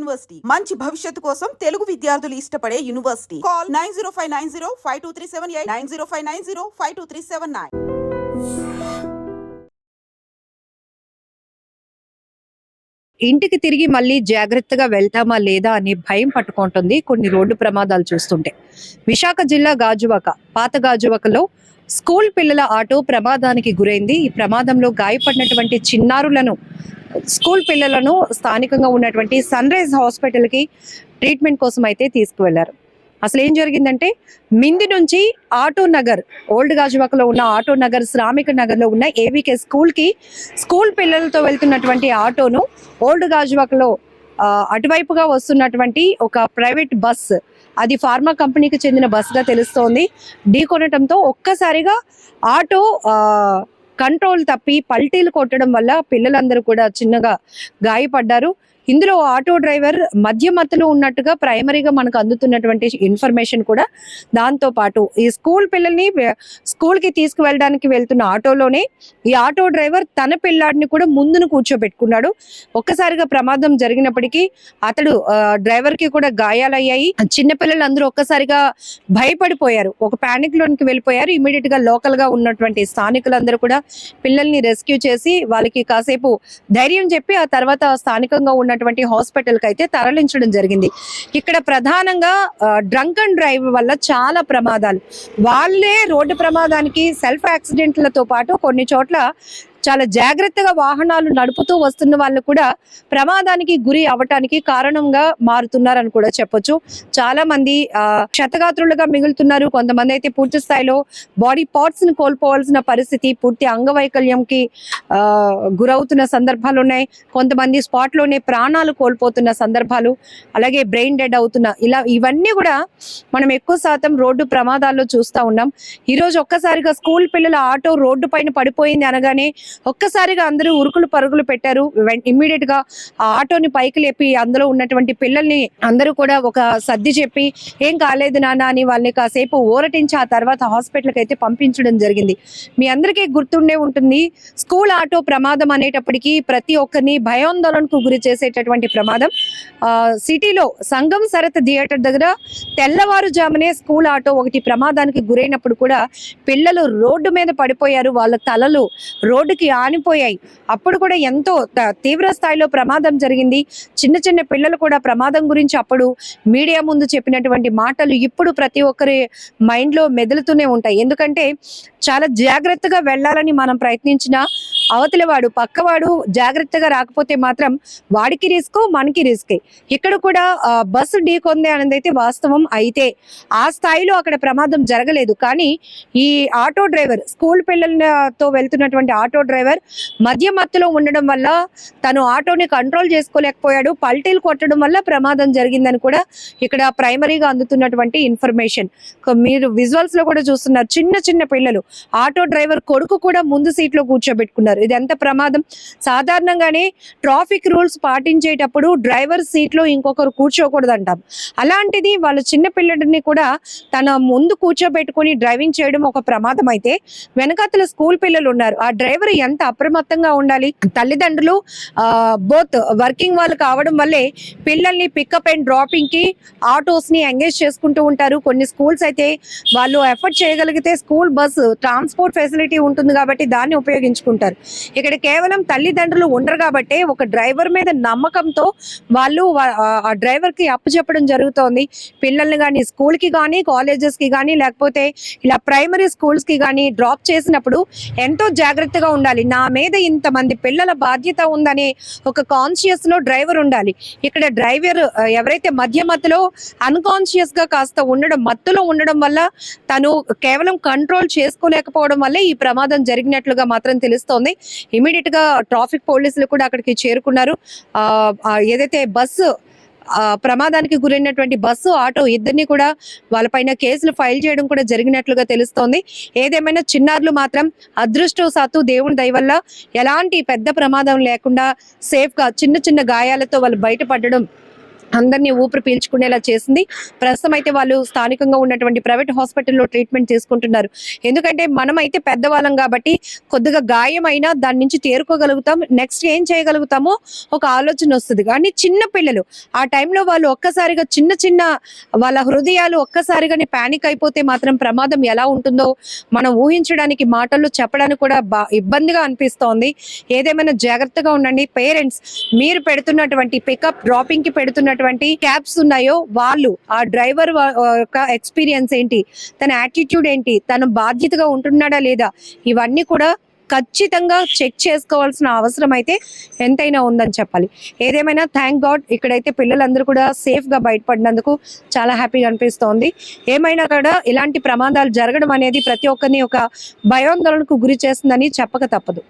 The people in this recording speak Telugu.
యూనివర్సిటీ మంచి భవిష్యత్తు కోసం తెలుగు విద్యార్థులు ఇష్టపడే యూనివర్సిటీ. కాల్ 9059052378 9059052379. ఇంటికి తిరిగి మళ్ళీ జాగ్రత్తగా వెళ్తామా లేదా అనే భయం పట్టుకుంటుంది కొన్ని రోడ్డు ప్రమాదాలు చూస్తుంటే. విశాఖ జిల్లా గాజువాక, పాత గాజువాకలో స్కూల్ పిల్లల ఆటో ప్రమాదానికి గురైంది. ఈ ప్రమాదంలో గాయపడినటువంటి చిన్నారులను, స్కూల్ పిల్లలను స్థానికంగా ఉన్నటువంటి సన్ రైజ్ హాస్పిటల్కి ట్రీట్మెంట్ కోసం అయితే తీసుకువెళ్లారు. అసలు ఏం జరిగిందంటే, మింది నుంచి ఆటో నగర్, ఓల్డ్ గాజువాకలో ఉన్న ఆటో నగర్, శ్రామిక నగర్లో ఉన్న ఏవికే స్కూల్కి స్కూల్ పిల్లలతో వెళ్తున్నటువంటి ఆటోను ఓల్డ్ గాజువాకలో అటువైపుగా వస్తున్నటువంటి ఒక ప్రైవేట్ బస్, అది ఫార్మా కంపెనీకి చెందిన బస్గా తెలుస్తోంది, ఢీకొనటంతో ఒక్కసారిగా ఆటో కంట్రోల్ తప్పి పల్టీలు కొట్టడం వల్ల పిల్లలందరూ కూడా చిన్నగా గాయపడ్డారు. ఇందులో ఆటో డ్రైవర్ మధ్యమత్తులో ఉన్నట్టుగా ప్రైమరీగా మనకు అందుతున్నటువంటి ఇన్ఫర్మేషన్ కూడా. దాంతో పాటు ఈ స్కూల్ పిల్లల్ని స్కూల్కి తీసుకువెళ్ళడానికి వెళ్తున్న ఆటోలోనే ఈ ఆటో డ్రైవర్ తన పిల్లాడిని కూడా ముందును కూర్చోబెట్టుకున్నాడు. ఒక్కసారిగా ప్రమాదం జరిగినప్పటికీ అతడు డ్రైవర్కి కూడా గాయాలయ్యాయి. చిన్నపిల్లలు అందరూ ఒక్కసారిగా భయపడిపోయారు, ఒక ప్యానిక్ లోనికి వెళ్ళిపోయారు. ఇమీడియట్ గా లోకల్ గా ఉన్నటువంటి స్థానికులందరూ కూడా పిల్లల్ని రెస్క్యూ చేసి వాళ్ళకి కాసేపు ధైర్యం చెప్పి ఆ తర్వాత స్థానికంగా ఉన్నటువంటి హాస్పిటల్ కి అయితే తరలించడం జరిగింది. ఇక్కడ ప్రధానంగా డ్రంక్ అండ్ డ్రైవ్ వల్ల చాలా ప్రమాదాలు, వాళ్ళే రోడ్డు ప్రమాదానికి సెల్ఫ్ యాక్సిడెంట్లతో పాటు కొన్ని చోట్ల చాలా జాగ్రత్తగా వాహనాలు నడుపుతూ వస్తున్న వాళ్ళు కూడా ప్రమాదానికి గురి అవటానికి కారణంగా మారుతున్నారని కూడా చెప్పొచ్చు. చాలా మంది క్షతగాత్రులుగా మిగులుతున్నారు. కొంతమంది అయితే పూర్తి స్థాయిలో బాడీ పార్ట్స్ ని కోల్పోవాల్సిన పరిస్థితి, పూర్తి అంగవైకల్యంకి గురవుతున్న సందర్భాలు ఉన్నాయి. కొంతమంది స్పాట్ లోనే ప్రాణాలు కోల్పోతున్న సందర్భాలు, అలాగే బ్రెయిన్ డెడ్ అవుతున్న, ఇవన్నీ కూడా మనం ఎక్కువ శాతం రోడ్డు ప్రమాదాల్లో చూస్తూ ఉన్నాం. ఈరోజు ఒక్కసారిగా స్కూల్ పిల్లల ఆటో రోడ్డు పైన పడిపోయింది అనగానే ఒక్కసారిగా అందరూ ఉరుకులు పరుగులు పెట్టారు. ఇమ్మీడియట్ గా ఆ ఆటోని పైకి లేపి అందులో ఉన్నటువంటి పిల్లల్ని అందరూ కూడా ఒక సర్ది చెప్పి ఏం కాలేదు నాన్న అని వాళ్ళని కాసేపు ఊరటించి ఆ తర్వాత హాస్పిటల్కి అయితే పంపించడం జరిగింది. మీ అందరికీ గుర్తుండే ఉంటుంది, స్కూల్ ఆటో ప్రమాదం అనేటప్పటికీ ప్రతి ఒక్కరిని భయాందోళనకు గురి చేసేటటువంటి ప్రమాదం. సిటీలో సంగం సరత్ థియేటర్ దగ్గర తెల్లవారుజామునే స్కూల్ ఆటో ఒకటి ప్రమాదానికి గురైనప్పుడు కూడా పిల్లలు రోడ్డు మీద పడిపోయారు, వాళ్ళ తలలు రోడ్డుకి ఆనిపోయాయి. అప్పుడు కూడా ఎంతో తీవ్ర స్థాయిలో ప్రమాదం జరిగింది. చిన్న చిన్న పిల్లలు కూడా ప్రమాదం గురించి అప్పుడు మీడియా ముందు చెప్పినటువంటి మాటలు ఇప్పుడు ప్రతి ఒక్కరి మైండ్ లో మెదులుతూనే ఉంటాయి. ఎందుకంటే చాలా జాగ్రత్తగా వెళ్ళాలని మనం ప్రయత్నించినా అవతలి వాడు, పక్కవాడు జాగ్రత్తగా రాకపోతే మాత్రం వాడికి రిస్క్, మనకి రిస్క్. ఇక్కడ కూడా బస్సు ఢీకొంది అనేది అయితే వాస్తవం. అయితే ఆ స్థాయిలో అక్కడ ప్రమాదం జరగలేదు. కానీ ఈ ఆటో డ్రైవర్, స్కూల్ పిల్లలతో వెళ్తున్నటువంటి ఆటో డ్రైవర్ మధ్య మత్తులో ఉండడం వల్ల తను ఆటోని కంట్రోల్ చేసుకోలేకపోయాడు. పల్టీలు కొట్టడం వల్ల ప్రమాదం జరిగిందని కూడా ఇక్కడ ప్రైమరీగా అందుతున్నటువంటి ఇన్ఫర్మేషన్. మీరు విజువల్స్ లో కూడా చూస్తున్నారు, చిన్న చిన్న పిల్లలు, ఆటో డ్రైవర్ కొడుకు కూడా ముందు సీట్ లో కూర్చోబెట్టుకున్నారు. ఇది ఎంత ప్రమాదం. సాధారణంగానే ట్రాఫిక్ రూల్స్ పాటించేటప్పుడు డ్రైవర్ సీట్ లో ఇంకొకరు కూర్చోకూడదు అంటాం. అలాంటిది వాళ్ళ చిన్న పిల్లడిని కూడా తన ముందు కూర్చోబెట్టుకుని డ్రైవింగ్ చేయడం ఒక ప్రమాదం. అయితే వెనకాతల స్కూల్ పిల్లలు ఉన్నారు, ఆ డ్రైవర్ ఎంత అప్రమత్తంగా ఉండాలి. తల్లిదండ్రులు బోత్ వర్కింగ్ వాళ్ళు కావడం వల్లే పిల్లల్ని పికప్ అండ్ డ్రాపింగ్ కి ఆటోస్ ని ఎంగేజ్ చేసుకుంటూ ఉంటారు. కొన్ని స్కూల్స్ అయితే వాళ్ళు ఎఫర్ట్ చేయగలిగితే స్కూల్ బస్ ట్రాన్స్పోర్ట్ ఫెసిలిటీ ఉంటుంది కాబట్టి దాన్ని ఉపయోగించుకుంటారు. ఇక్కడ కేవలం తల్లిదండ్రులు ఉండరు కాబట్టి ఒక డ్రైవర్ మీద నమ్మకంతో వాళ్ళు ఆ డ్రైవర్ కి అప్పు చెప్పడం జరుగుతోంది. పిల్లల్ని కానీ స్కూల్ కి కానీ, కాలేజెస్ కి కానీ, లేకపోతే ఇలా ప్రైమరీ స్కూల్స్ కి కానీ డ్రాప్ చేసినప్పుడు ఎంతో జాగ్రత్తగా ఉండాలి. నా మీద ఇంతమంది పిల్లల బాధ్యత ఉందనే ఒక కాన్షియస్ లో డ్రైవర్ ఉండాలి. ఇక్కడ డ్రైవర్ ఎవరైతే మధ్యలో అన్కాన్షియస్ గా కాస్త ఉండడం, మత్తులో ఉండడం వల్ల తను కేవలం కంట్రోల్ చేసుకోలేకపోవడం వల్లే ఈ ప్రమాదం జరిగినట్లుగా మాత్రం తెలుస్తోంది. ఇమీడియట్ గా ట్రాఫిక్ పోలీసులు కూడా అక్కడికి చేరుకున్నారు. ఏదైతే బస్సు ప్రమాదానికి గురైనటువంటి బస్సు, ఆటో ఇద్దరిని కూడా వాళ్ళపైన కేసులు ఫైల్ చేయడం కూడా జరిగినట్లుగా తెలుస్తోంది. ఏదేమైనా చిన్నారులు మాత్రం అదృష్టవశాత్తు దేవుని దయ వల్ల ఎలాంటి పెద్ద ప్రమాదం లేకుండా సేఫ్ గా చిన్న చిన్న గాయాలతో వాళ్ళు బయటపడడం అందరినీ ఊపిరి పీల్చుకునేలా చేసింది. ప్రస్తుతం అయితే వాళ్ళు స్థానికంగా ఉన్నటువంటి ప్రైవేట్ హాస్పిటల్లో ట్రీట్మెంట్ తీసుకుంటున్నారు. ఎందుకంటే మనమైతే పెద్దవాళ్ళం కాబట్టి కొద్దిగా గాయమైనా దాని నుంచి తేరుకోగలుగుతాం, నెక్స్ట్ ఏం చేయగలుగుతామో ఒక ఆలోచన వస్తుంది. కానీ చిన్న పిల్లలు ఆ టైంలో వాళ్ళు ఒక్కసారిగా చిన్న వాళ్ళ హృదయాలు ఒక్కసారిగానే ప్యానిక్ అయిపోతే మాత్రం ప్రమాదం ఎలా ఉంటుందో మనం ఊహించడానికి, మాటల్లో చెప్పడానికి కూడా ఇబ్బందిగా అనిపిస్తోంది. ఏదేమైనా జాగ్రత్తగా ఉండండి. పేరెంట్స్, మీరు పెడుతున్నటువంటి పికప్ డ్రాపింగ్ కి పెడుతున్నటువంటి క్యాబ్స్ ఉన్నాయో వాళ్ళు, ఆ డ్రైవర్ యొక్క ఎక్స్పీరియన్స్ ఏంటి, తన యాటిట్యూడ్ ఏంటి, తను బాధ్యతగా ఉంటున్నాడా లేదా, ఇవన్నీ కూడా ఖచ్చితంగా చెక్ చేసుకోవాల్సిన అవసరం అయితే ఎంతైనా ఉందని చెప్పాలి. ఏదేమైనా థ్యాంక్ గాడ్ ఇక్కడైతే పిల్లలందరూ కూడా సేఫ్ గా బయటపడినందుకు చాలా హ్యాపీగా అనిపిస్తోంది. ఏమైనా కూడా ఇలాంటి ప్రమాదాలు జరగడం అనేది ప్రతి ఒక్కరిని ఒక భయాందోళనకు గురి చేస్తుందని చెప్పక తప్పదు.